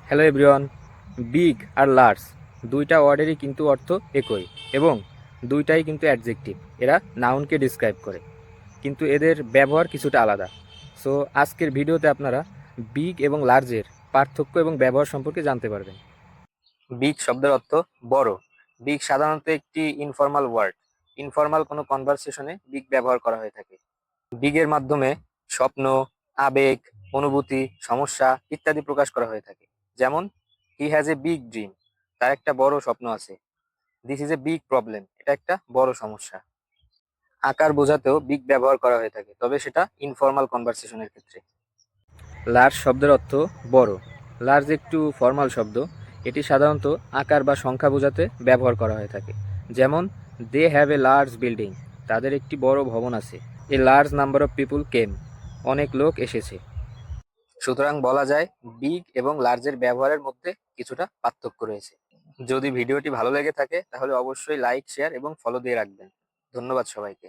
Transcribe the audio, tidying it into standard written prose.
Hello everyone. Big আর large দুইটা ওয়ার্ডেরই কিন্তু অর্থ একই এবং দুইটাই কিন্তু অ্যাডজেক্টিভ। এরা নাউনকে ডিসক্রাইব করে, কিন্তু এদের ব্যবহার কিছুটা আলাদা। সো আজকের ভিডিওতে আপনারা বিগ এবং লার্জের পার্থক্য এবং ব্যবহার সম্পর্কে জানতে পারবেন। বিগ শব্দের অর্থ বড়। বিগ সাধারণত একটি ইনফর্মাল ওয়ার্ড। ইনফর্মাল কোনো কনভারসেশনে বিগ ব্যবহার করা হয়ে থাকে। বিগের মাধ্যমে স্বপ্ন, আবেগ, অনুভূতি, সমস্যা ইত্যাদি প্রকাশ করা হয়ে থাকে। যেমন, he has a big dream, তার একটা বড় স্বপ্ন আছে। This is a big problem, এটা একটা বড় সমস্যা। আকার বোঝাতেও বিগ ব্যবহার করা হয়ে থাকে, তবে সেটা ইনফর্মাল কনভারসেশনের ক্ষেত্রে। লার্জ শব্দের অর্থ বড়। লার্জ একটু ফর্মাল শব্দ। এটি সাধারণত আকার বা সংখ্যা বোঝাতে ব্যবহার করা হয়ে থাকে। যেমন, they have a large building, তাদের একটি বড় ভবন আছে। A large number of people came, অনেক লোক এসেছে। সুতরাং বলা যায় বিগ এবং লার্জের ব্যবহারের মধ্যে কিছুটা পার্থক্য রয়েছে। যদি ভিডিওটি ভালো লেগে থাকে তাহলে অবশ্যই লাইক, শেয়ার এবং ফলো দিয়ে রাখবেন। ধন্যবাদ সবাইকে।